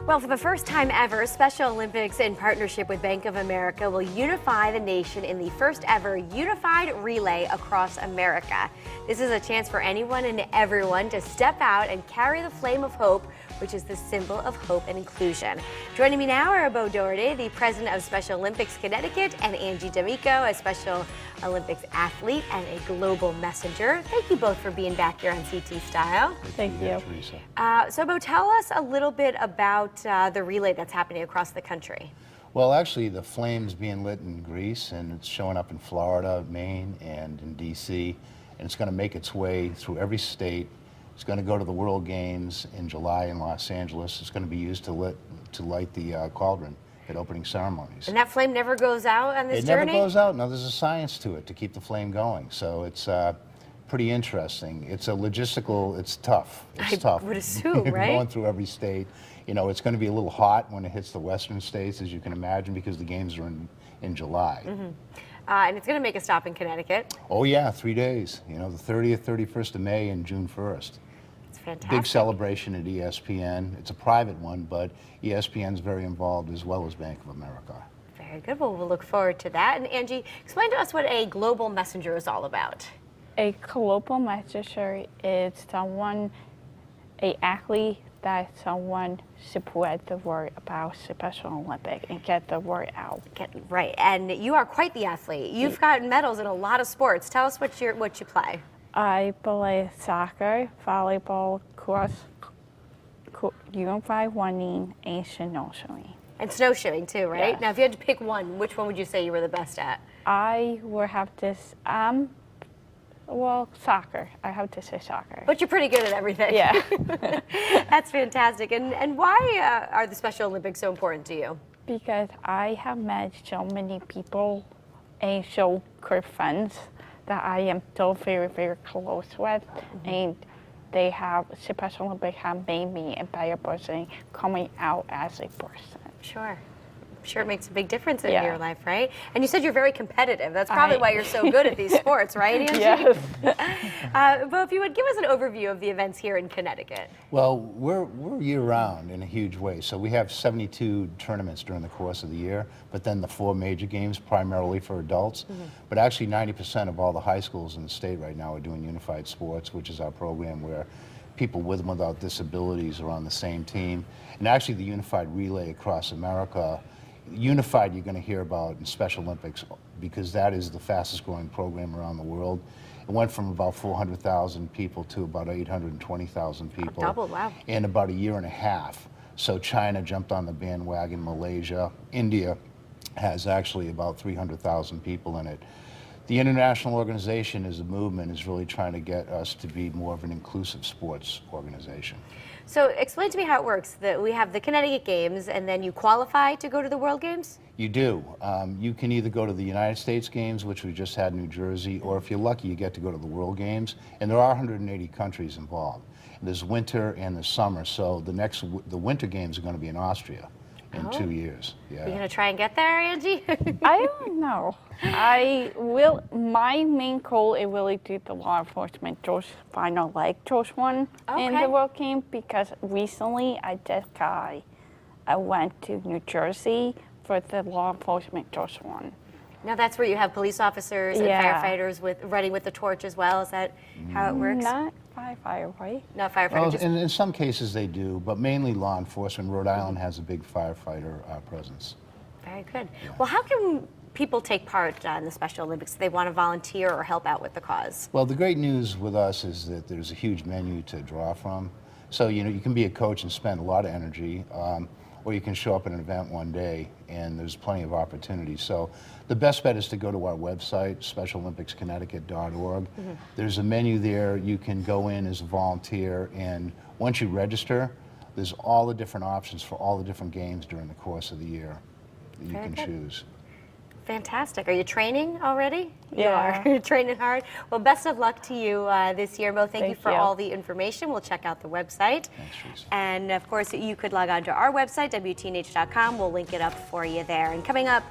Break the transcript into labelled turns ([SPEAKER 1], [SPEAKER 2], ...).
[SPEAKER 1] Well, for the first time ever, Special Olympics in partnership with Bank of America will unify the nation in the first ever unified relay across America. This is a chance for anyone and everyone to step out and carry the flame of hope, which is the symbol of hope and inclusion. Joining me now are Bo Doherty, the president of Special Olympics Connecticut, and Angie D'Amico, a Special Olympics athlete and a global messenger. Thank you both for being back here on CT Style.
[SPEAKER 2] Thank you.
[SPEAKER 1] So Bo, tell us a little bit about the relay that's happening across the country.
[SPEAKER 2] Well, actually, the flame's being lit in Greece, and it's showing up in Florida, Maine, and in D.C., and it's going to make its way through every state. It's going to go to the World Games in July in Los Angeles. It's going to be used to light the cauldron at opening ceremonies.
[SPEAKER 1] And that flame never goes out on this
[SPEAKER 2] It
[SPEAKER 1] journey?
[SPEAKER 2] never goes out. No, there's a science to it to keep the flame going. So it's pretty interesting. It's a logistical, it's tough. It's tough.
[SPEAKER 1] I would assume, right?
[SPEAKER 2] Going through every state. You know, it's going to be a little hot when it hits the western states, as you can imagine, because the games are in July.
[SPEAKER 1] Mm-hmm. And it's going to make a stop in Connecticut.
[SPEAKER 2] Oh, yeah, 3 days. You know, the 30th, 31st of May and June 1st.
[SPEAKER 1] It's fantastic.
[SPEAKER 2] Big celebration at ESPN. It's a private one, but ESPN's very involved as well as Bank of America.
[SPEAKER 1] Very good. Well, we'll look forward to that. And Angie, explain to us what a global messenger is all about.
[SPEAKER 3] A global messenger is someone, an athlete that someone spread the word about Special Olympics and get the word out.
[SPEAKER 1] Right, and you are quite the athlete. You've got medals in a lot of sports. Tell us what you play.
[SPEAKER 3] I play soccer, volleyball, unified running, and snowshoeing.
[SPEAKER 1] And snowshoeing too, right?
[SPEAKER 3] Yes.
[SPEAKER 1] Now, if you had to pick one, which one would you say you were the best at?
[SPEAKER 3] I will have this, well, soccer. I have to say soccer.
[SPEAKER 1] But you're pretty good at everything.
[SPEAKER 3] Yeah.
[SPEAKER 1] That's fantastic. And why are the Special Olympics so important to you?
[SPEAKER 3] Because I have met so many people and so good friends that I am so very, very close with. Mm-hmm. And they have, Special Olympics have made me a better person coming out as a person.
[SPEAKER 1] Sure. I'm sure it makes a big difference in
[SPEAKER 3] Yeah.
[SPEAKER 1] your life, right? And you said you're very competitive. That's probably why you're so good at these sports, right, Angie?
[SPEAKER 3] Yes.
[SPEAKER 1] But if you would give us an overview of the events here in Connecticut.
[SPEAKER 2] Well, we're year-round in a huge way. So we have 72 tournaments during the course of the year, but then the 4 major games primarily for adults. Mm-hmm. But actually 90% of all the high schools in the state right now are doing unified sports, which is our program where people with and without disabilities are on the same team. And actually the unified relay across America, unified you're going to hear about in Special Olympics because that is the fastest growing program around the world. It went from about 400,000 people to about 820,000 people.
[SPEAKER 1] Double, wow.
[SPEAKER 2] In about a year and a half. So China jumped on the bandwagon, Malaysia, India has actually about 300,000 people in it. The international organization as a movement is really trying to get us to be more of an inclusive sports organization.
[SPEAKER 1] So explain to me how it works. We have the Connecticut Games, and then you qualify to go to the World Games?
[SPEAKER 2] You do. You can either go to the United States Games, which we just had in New Jersey, or if you're lucky, you get to go to the World Games. And there are 180 countries involved. And there's winter and there's summer, so the Winter Games are going to be in Austria in 2 years. Yeah.
[SPEAKER 1] Are you going to try and get there, Angie?
[SPEAKER 3] I don't know. My main goal is really to the law enforcement Josh final leg Josh won in the World Game because recently I went to New Jersey for the law enforcement Josh won.
[SPEAKER 1] Now that's where you have police officers and firefighters running with the torch as well. Is that how it works?
[SPEAKER 3] Not firefighter, right?
[SPEAKER 1] Not firefighter.
[SPEAKER 2] Well,
[SPEAKER 1] just...
[SPEAKER 2] in some cases they do, but mainly law enforcement. Rhode Island has a big firefighter presence.
[SPEAKER 1] Very good.
[SPEAKER 2] Yeah.
[SPEAKER 1] Well, how can people take part in the Special Olympics if they want to volunteer or help out with the cause?
[SPEAKER 2] Well, the great news with us is that there's a huge menu to draw from. So, you know, you can be a coach and spend a lot of energy, or you can show up at an event one day, and there's plenty of opportunities. So the best bet is to go to our website, specialolympicsconnecticut.org. Mm-hmm. There's a menu there. You can go in as a volunteer, and once you register, there's all the different options for all the different games during the course of the year that you can choose.
[SPEAKER 1] Fantastic. Are you training already?
[SPEAKER 3] Yeah.
[SPEAKER 1] You are. You're training hard. Well, best of luck to you this year, Mo. Thank you for
[SPEAKER 3] you.
[SPEAKER 1] all the information. We'll check out the website.
[SPEAKER 2] Thanks, Teresa.
[SPEAKER 1] And, of course, you could log on to our website, WTNH.com. We'll link it up for you there. And coming up,